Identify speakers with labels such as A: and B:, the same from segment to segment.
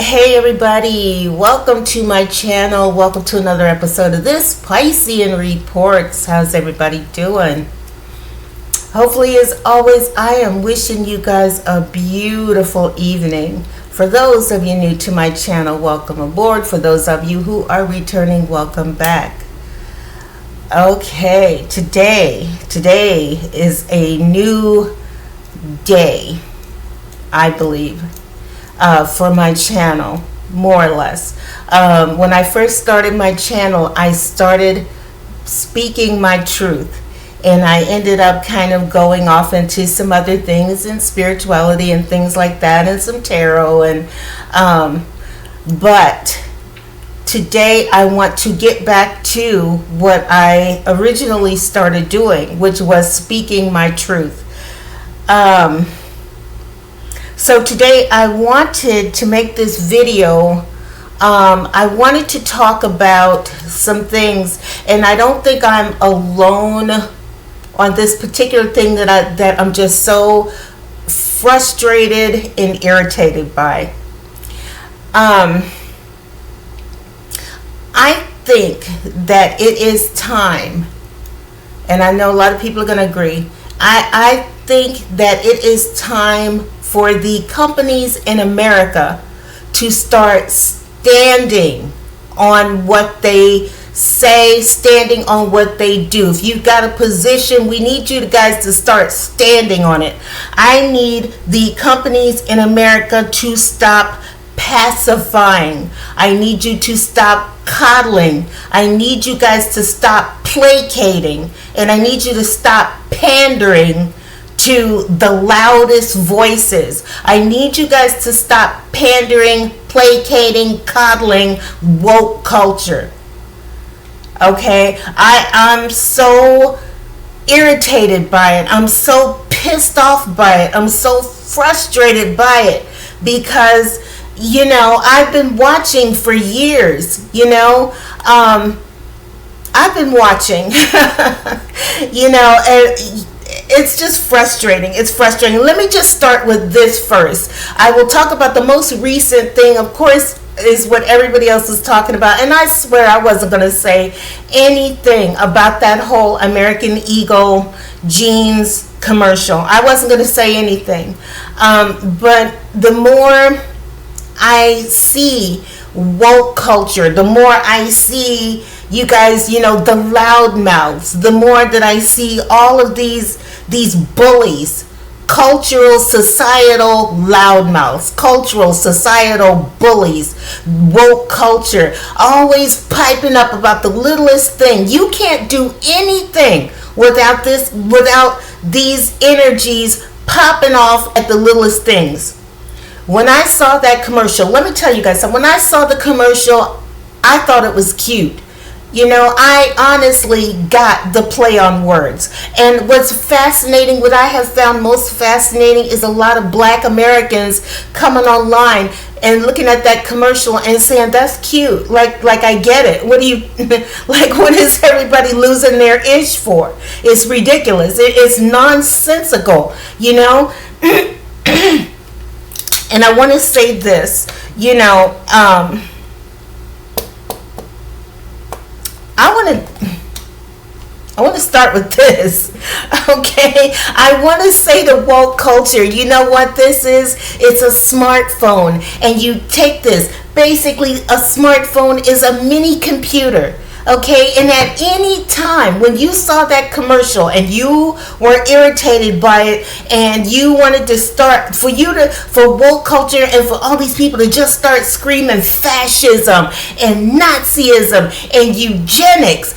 A: Hey everybody, welcome to my channel. Welcome to another episode of this Piscean Reports. How's everybody doing? Hopefully, as always, I am wishing you guys a beautiful evening. For those of you new to my channel, welcome aboard. For those of you who are returning, welcome back. Okay, today is a new day, I believe. For my channel, more or less. When I first started my channel, I started speaking my truth, and I ended up kind of going off into some other things in spirituality and things like that, and some tarot, and but today I want to get back to what I originally started doing, which was speaking my truth. So today I wanted to make this video. I wanted to talk about some things, and I don't think I'm alone on this particular thing that I'm just so frustrated and irritated by. I think that it is time, and I know a lot of people are going to agree. I think that it is time for the companies in America to start standing on what they say, standing on what they do. If you've got a position, we need you guys to start standing on it. I need the companies in America to stop pacifying. I need you to stop coddling. I need you guys to stop placating. And I need you to stop pandering to the loudest voices. I need you guys to stop pandering, placating, coddling woke culture. Okay? I'm so irritated by it. I'm so pissed off by it. I'm so frustrated by it because, I've been watching for years, I've been watching, and it's just frustrating. It's frustrating. Let me just start with this first. I will talk about the most recent thing, of course, is what everybody else is talking about. And I swear I wasn't going to say anything about that whole American Eagle jeans commercial. I wasn't going to say anything. But the more I see woke culture, the more I see you guys, the loud mouths, the more that I see all of these bullies, cultural, societal loudmouths, cultural, societal bullies, woke culture, always piping up about the littlest thing. You can't do anything without these energies popping off at the littlest things. When I saw that commercial, let me tell you guys something. When I saw the commercial, I thought it was cute. I honestly got the play on words. And what's fascinating, what I have found most fascinating, is a lot of Black Americans coming online and looking at that commercial and saying, that's cute. Like I get it. What do you, what is everybody losing their ish for? It's ridiculous. It's nonsensical, And I want to say this, I want to start with this, okay? I want to say the woke culture, you know what this is? It's a smartphone, and you take this. Basically, a smartphone is a mini computer, okay? And at any time when you saw that commercial and you were irritated by it and you wanted to start, for woke culture and for all these people to just start screaming fascism and Nazism and eugenics,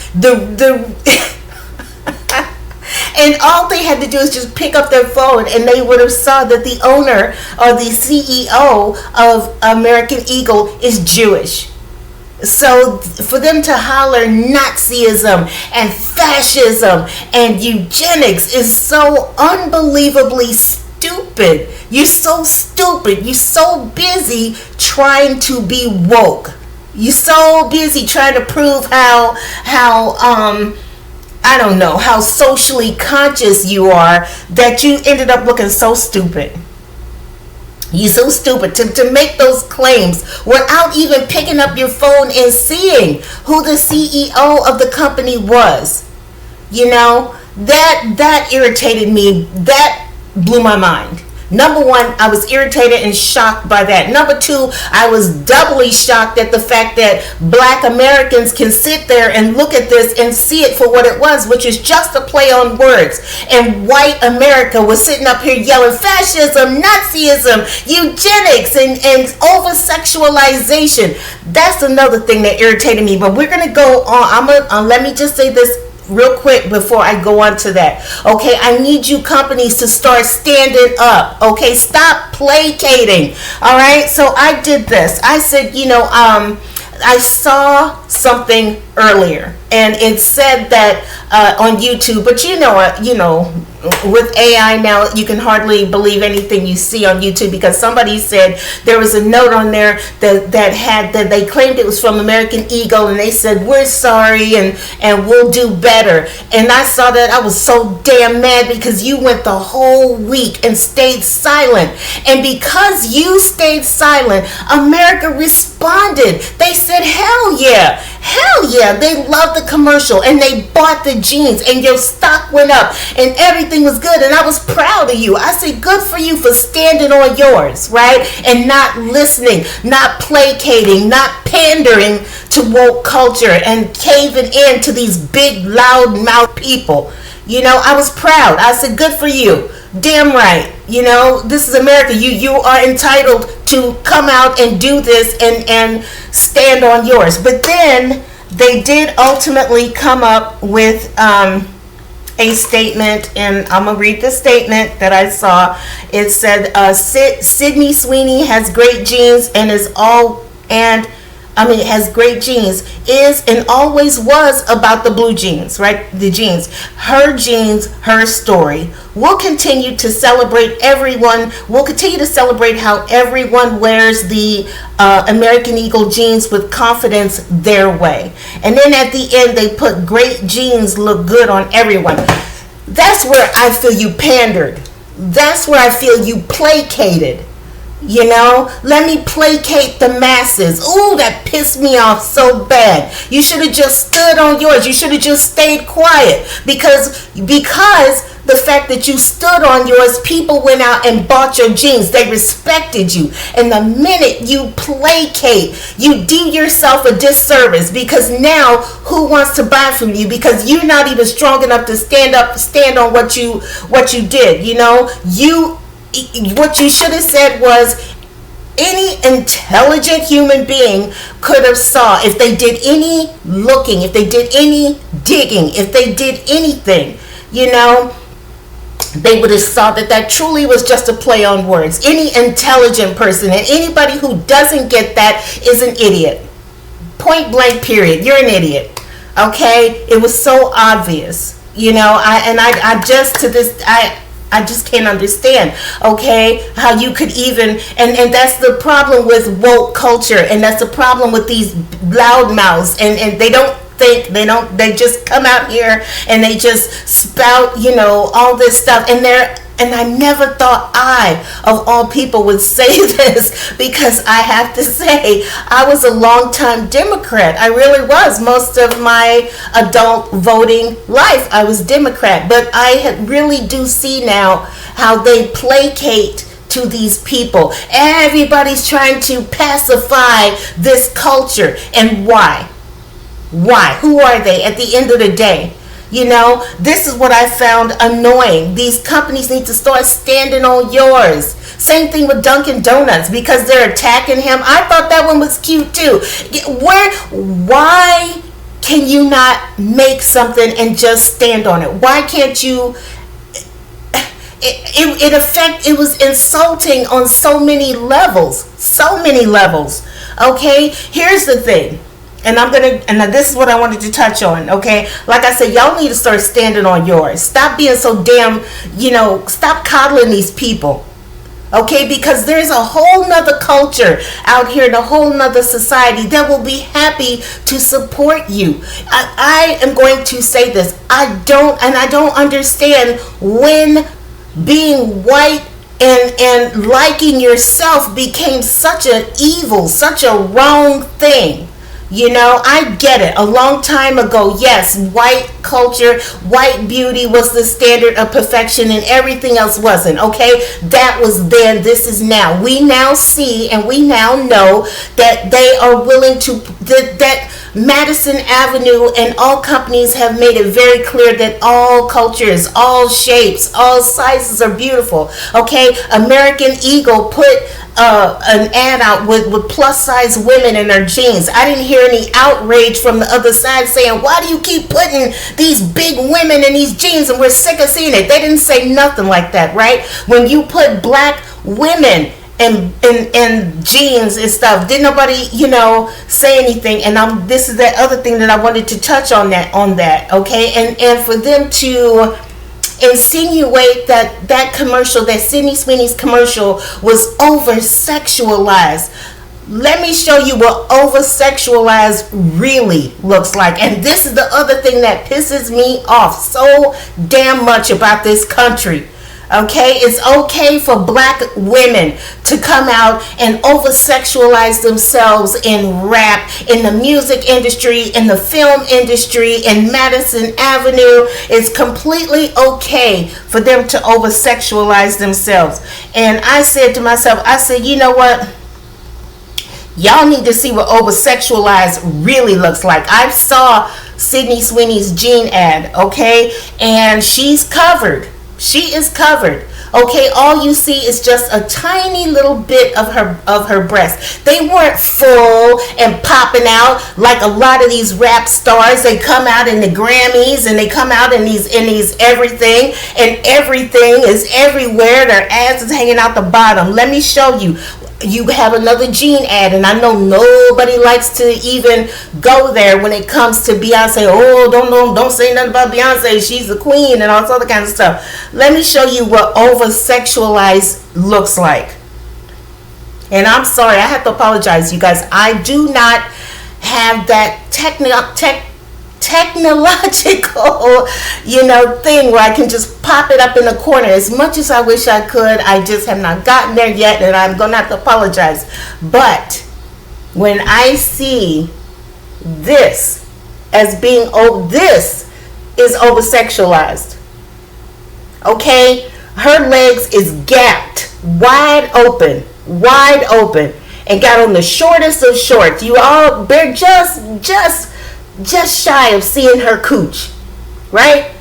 A: and all they had to do is just pick up their phone and they would have saw that the owner or the CEO of American Eagle is Jewish. So for them to holler Nazism and fascism and eugenics is so unbelievably stupid. You're so stupid. You're so busy trying to be woke. You're so busy trying to prove how I don't know, how socially conscious you are that you ended up looking so stupid. You so stupid to make those claims without even picking up your phone and seeing who the CEO of the company was. You know, that irritated me. That blew my mind. Number one, I was irritated and shocked by that. Number two, I was doubly shocked at the fact that black Americans can sit there and look at this and see it for what it was, which is just a play on words. And white America was sitting up here yelling fascism, Nazism, eugenics, and over-sexualization. That's another thing that irritated me. But we're going to go on. Let me just say this real quick before I go on to that. Okay, I need you companies to start standing up. Okay, stop placating. All right, so I did this. I said, I saw something earlier, and it said that on YouTube. But with AI now, you can hardly believe anything you see on YouTube, because somebody said there was a note on there that they claimed it was from American Eagle, and they said we're sorry and we'll do better. And I saw that, I was so damn mad, because you went the whole week and stayed silent, and because you stayed silent, America responded. They said hell yeah. They loved the commercial, and they bought the jeans, and your stock went up, and everything was good. And I was proud of you. I said good for you for standing on yours, right? And not listening, not placating, not pandering to woke culture and caving in to these big loud mouth people. I was proud. I said good for you. Damn right. This is America. You are entitled to come out and do this and stand on yours. But then they did ultimately come up with a statement, and I'm gonna read the statement that I saw. It said Sydney Sweeney has great genes and has great genes, is and always was about the blue jeans, right? The jeans. Her jeans, her story. We'll continue to celebrate how everyone wears the American Eagle jeans with confidence their way. And then at the end, they put great jeans look good on everyone. That's where I feel you pandered. That's where I feel you placated. Let me placate the masses. Ooh, that pissed me off so bad. You should have just stood on yours. You should have just stayed quiet, because the fact that you stood on yours, people went out and bought your jeans. They respected you. And the minute you placate, you do yourself a disservice, because now who wants to buy from you? Because you're not even strong enough to stand on what you did. What you should have said was, any intelligent human being could have saw, if they did any looking, if they did any digging, if they did anything, they would have saw that truly was just a play on words. Any intelligent person, and anybody who doesn't get that is an idiot. Point blank, period. You're an idiot. Okay? It was so obvious. I just can't understand, okay, how you could even, and that's the problem with woke culture, and that's the problem with these loud mouths, and they don't think, they just come out here and they just spout, all this stuff, and I never thought I, of all people, would say this, because I have to say, I was a long-time Democrat. I really was. Most of my adult voting life, I was Democrat. But I really do see now how they placate to these people. Everybody's trying to pacify this culture. And why? Why? Who are they at the end of the day? This is what I found annoying. These companies need to start standing on yours. Same thing with Dunkin' Donuts, because they're attacking him. I thought that one was cute too. Why can you not make something and just stand on it? Why can't you? It was insulting on so many levels. Okay, here's the thing. And this is what I wanted to touch on, okay? Like I said, y'all need to start standing on yours. Stop being so damn, stop coddling these people, okay? Because there's a whole nother culture out here and a whole nother society that will be happy to support you. I am going to say this. I don't understand when being white and liking yourself became such an evil, such a wrong thing. I get it. A long time ago, yes, white culture, white beauty was the standard of perfection and everything else wasn't, okay? That was then, this is now. We now see and we now know that they are willing to, that Madison Avenue and all companies have made it very clear that all cultures, all shapes, all sizes are beautiful, okay? American Eagle put an ad out with plus size women in their jeans. I didn't hear any outrage from the other side saying, why do you keep putting these big women in these jeans and we're sick of seeing it? They didn't say nothing like that, right? When you put black women and jeans and stuff, didn't nobody say anything. And this is that other thing that I wanted to touch on that, okay? And for them to insinuate that commercial, that Sydney Sweeney's commercial, was over sexualized. Let me show you what over sexualized really looks like. And this is the other thing that pisses me off so damn much about this country. Okay, it's okay for black women to come out and over sexualize themselves in rap, in the music industry, in the film industry, in Madison Avenue. It's completely okay for them to over sexualize themselves. And I said to myself, you know what? Y'all need to see what over sexualized really looks like. I saw Sydney Sweeney's jean ad, okay? And she's covered. She is covered. Okay, all you see is just a tiny little bit of her breast. They weren't full and popping out like a lot of these rap stars. They come out in the Grammys and they come out in these everything, and everything is everywhere. Their ass is hanging out the bottom. Let me show you. You have another jean ad, and I know nobody likes to even go there when it comes to Beyonce. Oh, don't say nothing about Beyonce. She's the queen and all this other kind of stuff. Let me show you what over sexualized looks like. And I'm sorry, I have to apologize, you guys. I do not have that technological thing where I can just pop it up in the corner. As much as I wish I could, I just have not gotten there yet, and I'm gonna have to apologize. But when I see this as being, this is over sexualized, okay? Her legs is gapped wide open, and got on the shortest of shorts. They're just shy of seeing her cooch, right?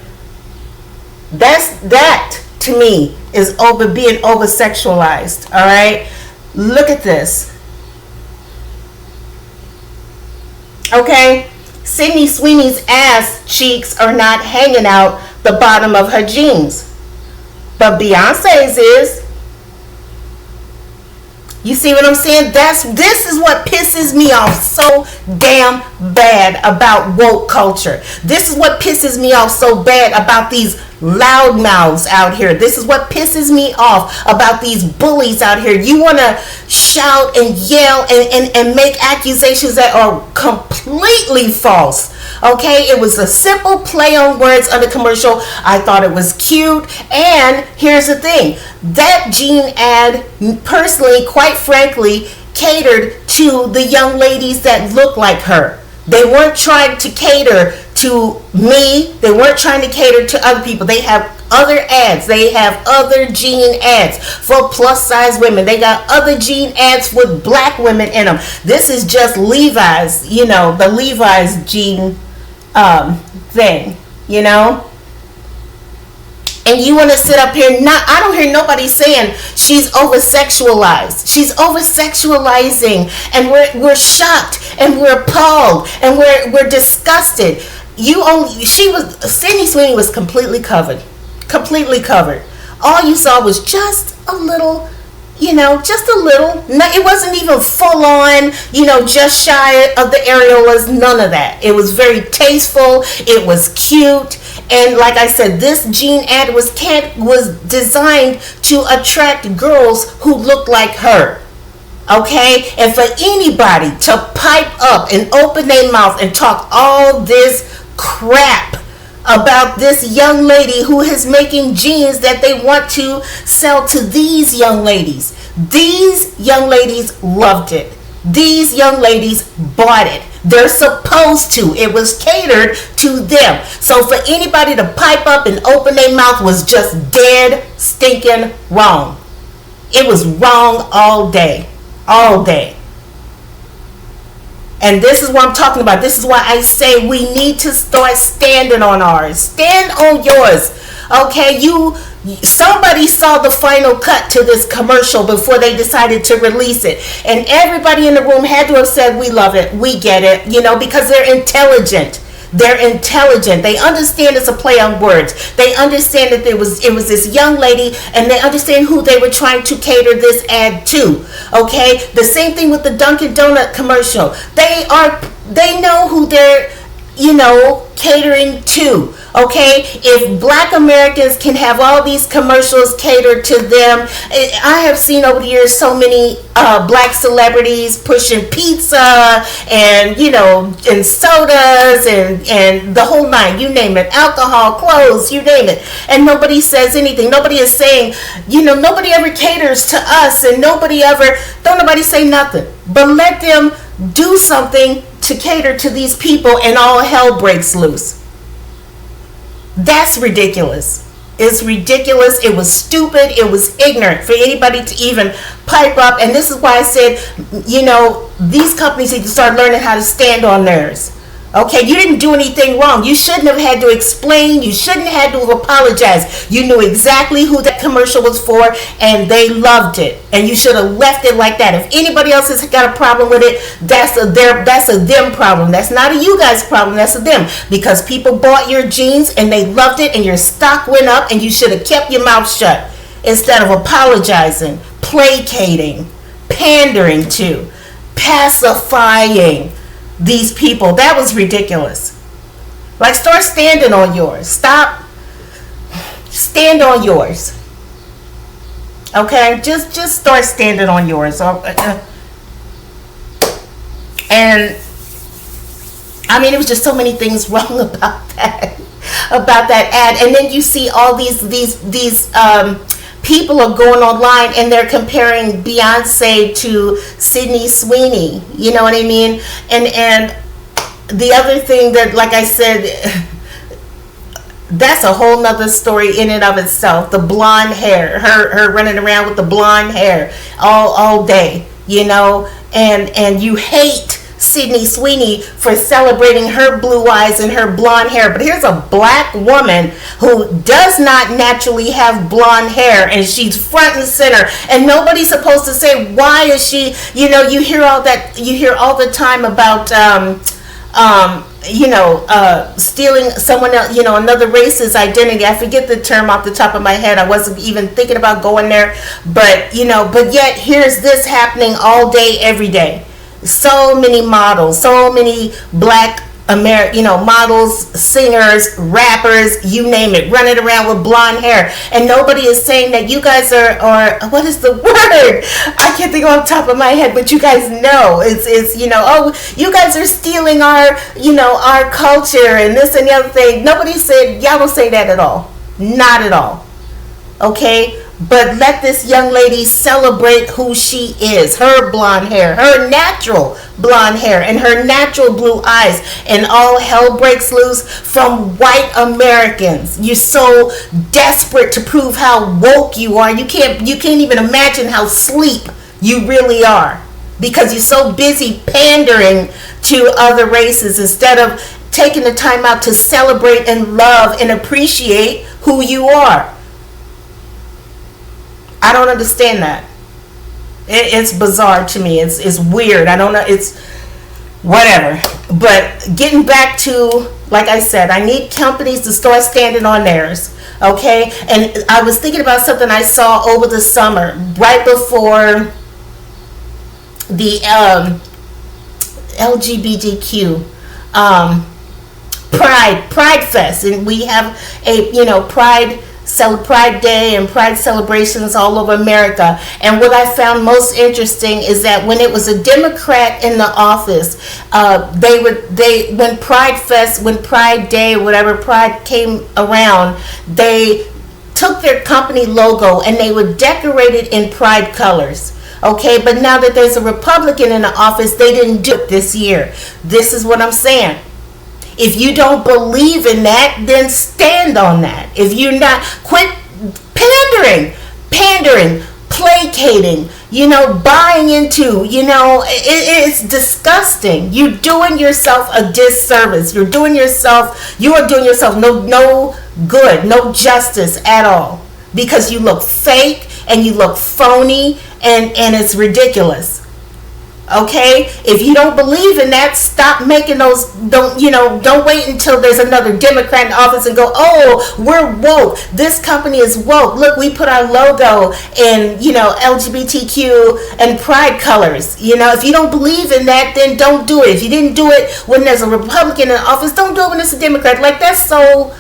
A: That to me is being over sexualized. All right, look at this. Okay, Sydney Sweeney's ass cheeks are not hanging out the bottom of her jeans, but Beyonce's is. You see what I'm saying? This is what pisses me off so damn bad about woke culture. This is what pisses me off so bad about these loudmouths out here. This is what pisses me off about these bullies out here. You want to shout and yell and make accusations that are completely false. Okay, it was a simple play on words on the commercial. I thought it was cute. And here's the thing. That jean ad, personally, quite frankly, catered to the young ladies that look like her. They weren't trying to cater to me. They weren't trying to cater to other people. They have other ads. They have other jean ads for plus size women. They got other jean ads with black women in them. This is just Levi's, the Levi's jean thing, And you want to sit up here, I don't hear nobody saying she's over sexualized. She's over sexualizing, and we're shocked and we're appalled and we're disgusted. Sydney Sweeney was completely covered. All you saw was just a little, just a little. No, it wasn't even full on, just shy of the areolas. None of that. It was very tasteful. It was cute. And like I said, this jean ad was designed to attract girls who look like her. Okay? And for anybody to pipe up and open their mouth and talk all this crap about this young lady who is making jeans that they want to sell to these young ladies. These young ladies loved it. These young ladies bought it. They're supposed to. It was catered to them. So for anybody to pipe up and open their mouth was just dead stinking wrong. It was wrong all day. All day. And this is what I'm talking about. This is why I say we need to start standing on ours. Stand on yours. Okay, somebody saw the final cut to this commercial before they decided to release it. And everybody in the room had to have said, we love it, we get it, because they're intelligent. They're intelligent. They understand it's a play on words. They understand that it was this young lady, and they understand who they were trying to cater this ad to. Okay? The same thing with the Dunkin' Donut commercial. They know who they're catering to. Okay, if Black Americans can have all these commercials catered to them, I have seen over the years so many Black celebrities pushing pizza and and sodas and the whole nine, you name it, alcohol, clothes, you name it, and nobody says anything. Nobody is saying, nobody ever caters to us, and don't nobody say nothing. But let them do something to cater to these people, and all hell breaks loose. That's ridiculous. It's ridiculous. It was stupid. It was ignorant for anybody to even pipe up. And this is why I said, these companies need to start learning how to stand on theirs. Okay, you didn't do anything wrong. You shouldn't have had to explain. You shouldn't have had to apologize. You knew exactly who that commercial was for, and they loved it. And you should have left it like that. If anybody else has got a problem with it, that's a them problem. That's not a you guys problem. That's a them. Because people bought your jeans and they loved it, and your stock went up, and you should have kept your mouth shut instead of apologizing, placating, pandering to, pacifying these people. That was ridiculous. Like, start standing on yours. Stand on yours. Okay, just start standing on yours. And I mean, it was just so many things wrong about that ad. And then you see all these people are going online and they're comparing Beyonce to Sydney Sweeney. You know what I mean? And the other thing that, like I said, that's a whole nother story in and of itself. The blonde hair, her running around with the blonde hair all day, and you hate Sydney Sweeney for celebrating her blue eyes and her blonde hair. But here's a Black woman who does not naturally have blonde hair, and she's front and center, and nobody's supposed to say, why is she, you hear all the time about stealing someone else, another race's identity. I forget the term off the top of my head. I wasn't even thinking about going there, but yet here's this happening all day, every day. So many models, so many Black models, singers, rappers, you name it, running around with blonde hair, and nobody is saying that you guys are what is the word? I can't think off the top of my head, but you guys know it's you guys are stealing our our culture and this and the other thing. Nobody said, y'all don't say that at all, not at all. Okay. But let this young lady celebrate who she is. Her blonde hair, her natural blonde hair, and her natural blue eyes. And all hell breaks loose from white Americans. You're so desperate to prove how woke you are. You can't even imagine how sleep you really are. Because you're so busy pandering to other races instead of taking the time out to celebrate and love and appreciate who you are. I don't understand that. It's bizarre to me. It's weird. I don't know. It's whatever. But getting back to, like I said, I need companies to start standing on theirs. Okay? And I was thinking about something I saw over the summer, right before the LGBTQ Pride Fest. And we have a, Pride Pride Day and Pride celebrations all over America. And what I found most interesting is that when it was a Democrat in the office, when Pride Fest, when Pride Day, whatever Pride came around, they took their company logo and they would decorate it in Pride colors. Okay, but now that there's a Republican in the office, they didn't do it this year. This is what I'm saying. If you don't believe in that, then stand on that. If you're not, quit pandering, placating, buying into, it's disgusting. You're doing yourself a disservice. You are doing yourself no good, no justice at all, because you look fake and you look phony, and it's ridiculous. Okay, if you don't believe in that, stop making those. Don't wait until there's another Democrat in office and go, oh, we're woke, this company is woke, look, we put our logo in LGBTQ and pride colors. If you don't believe in that, then don't do it. If you didn't do it when there's a Republican in office, don't do it when it's a Democrat. Like, that's so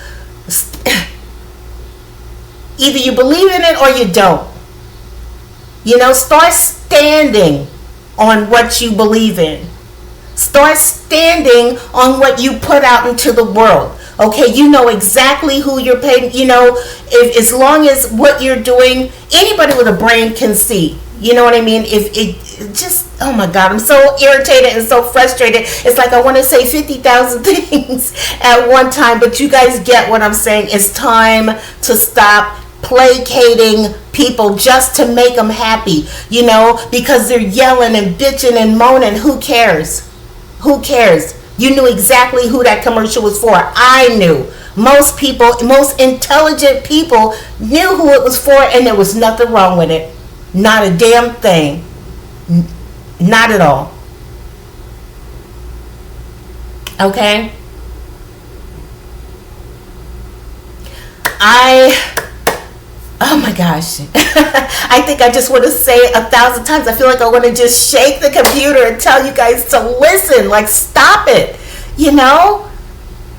A: either you believe in it or you don't. Start standing on what you believe in. Start standing on what you put out into the world. Okay, you know exactly who you're paying. If as long as what you're doing, anybody with a brain can see. You know what I mean? If it just, oh my God, I'm so irritated and so frustrated. It's like I want to say 50,000 things at one time, but you guys get what I'm saying. It's time to stop placating people just to make them happy, because they're yelling and bitching and moaning. Who cares? You knew exactly who that commercial was for. I knew. Most people, most intelligent people knew who it was for, and there was nothing wrong with it. Not a damn thing. Not at all. Okay? Oh my gosh. I think I just want to say it 1,000 times. I feel like I want to just shake the computer and tell you guys to listen. Like, stop it.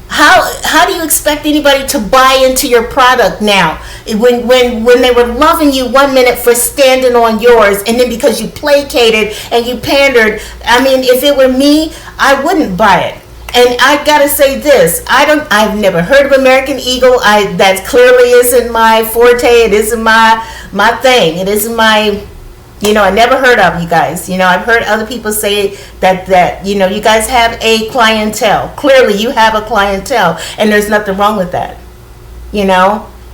A: How do you expect anybody to buy into your product now? When they were loving you 1 minute for standing on yours, and then because you placated and you pandered, I mean, if it were me, I wouldn't buy it. And I gotta say this, I've never heard of American Eagle. That clearly isn't my forte. It isn't my thing. It isn't my, I never heard of you guys. I've heard other people say that you guys have a clientele. Clearly you have a clientele, and there's nothing wrong with that.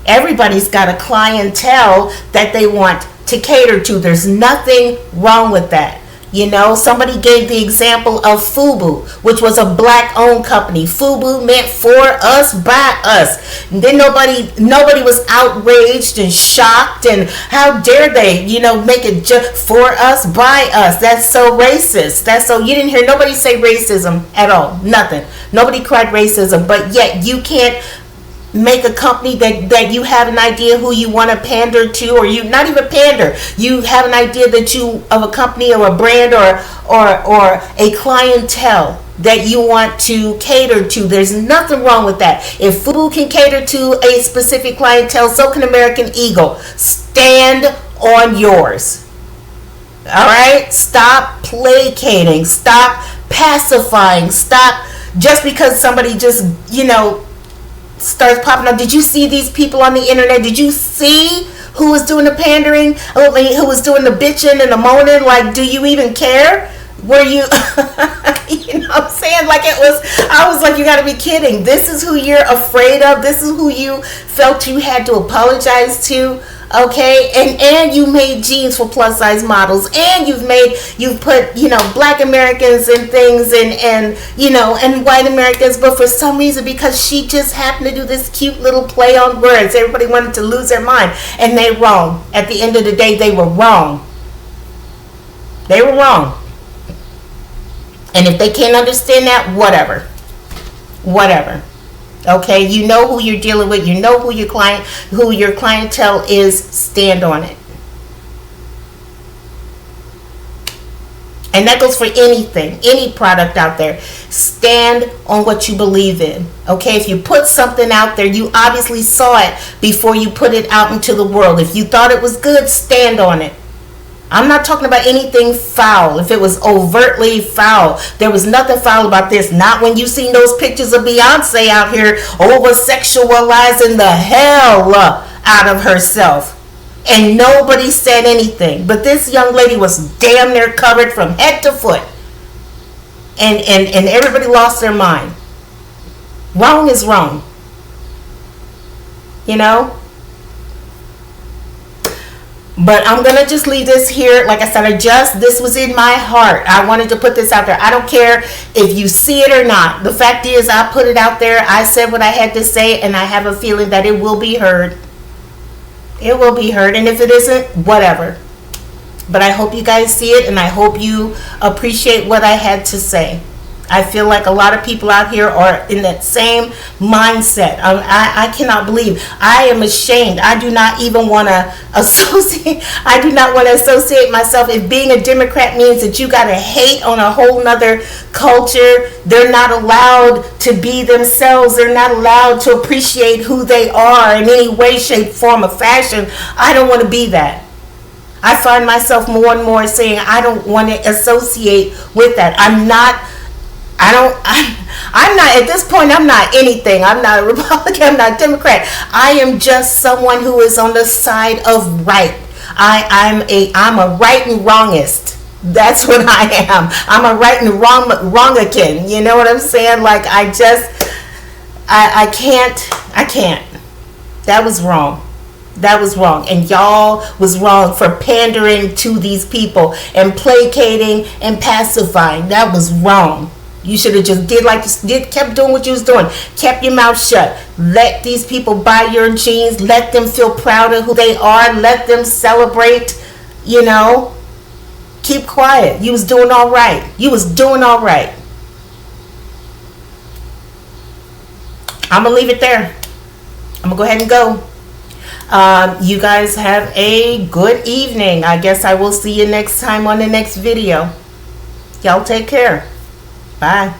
A: Everybody's got a clientele that they want to cater to. There's nothing wrong with that. Somebody gave the example of FUBU, which was a black-owned company. FUBU meant for us, by us. And then nobody was outraged and shocked, and how dare they, make it just for us, by us. That's so racist. You didn't hear nobody say racism at all. Nothing. Nobody cried racism, but yet you can't make a company that you have an idea who you want to pander to, or you not even pander, you have an idea of a company or a brand or a clientele that you want to cater to. There's nothing wrong with that. If Fubu can cater to a specific clientele, so can American Eagle. Stand on yours. All right? Stop placating. Stop pacifying. Stop just because somebody just, starts popping up. Did you see these people on the internet? Did you see who was doing the pandering? Who was doing the bitching and the moaning? Like, do you even care? Were you, what I'm saying? Like, I was like, you gotta be kidding. This is who you're afraid of. This is who you felt you had to apologize to. Okay, and you made jeans for plus size models, and you've put black Americans and things, and white Americans, but for some reason, because she just happened to do this cute little play on words, everybody wanted to lose their mind, and they wrong. At the end of the day, they were wrong. They were wrong. And if they can't understand that, whatever. Okay, you know who you're dealing with. You know who your clientele is. Stand on it. And that goes for anything, any product out there. Stand on what you believe in. Okay, if you put something out there, you obviously saw it before you put it out into the world. If you thought it was good, stand on it. I'm not talking about anything foul. If it was overtly foul, there was nothing foul about this. Not when you seen those pictures of Beyonce out here over sexualizing the hell out of herself. And nobody said anything. But this young lady was damn near covered from head to foot. And everybody lost their mind. Wrong is wrong. You know? But I'm going to just leave this here. Like I said, this was in my heart. I wanted to put this out there. I don't care if you see it or not. The fact is, I put it out there. I said what I had to say, and I have a feeling that it will be heard. It will be heard. And if it isn't, whatever. But I hope you guys see it, and I hope you appreciate what I had to say. I feel like a lot of people out here are in that same mindset. I cannot believe. I am ashamed. I do not even want to associate. I do not want to associate myself. If being a Democrat means that you got to hate on a whole nother culture, they're not allowed to be themselves. They're not allowed to appreciate who they are in any way, shape, form, or fashion. I don't want to be that. I find myself more and more saying I don't want to associate with that. I'm not at this point, I'm not anything. I'm not a Republican, I'm not a Democrat. I am just someone who is on the side of right. I'm a right and wrongist. That's what I am. I'm a right and wrongakin. You know what I'm saying? Like I can't. That was wrong. That was wrong. And y'all was wrong for pandering to these people and placating and pacifying. That was wrong. You should have just kept doing what you was doing. Kept your mouth shut. Let these people buy your jeans. Let them feel proud of who they are. Let them celebrate. You know. Keep quiet. You was doing all right. You was doing all right. I'm going to leave it there. I'm going to go ahead and go. You guys have a good evening. I guess I will see you next time on the next video. Y'all take care. Bye.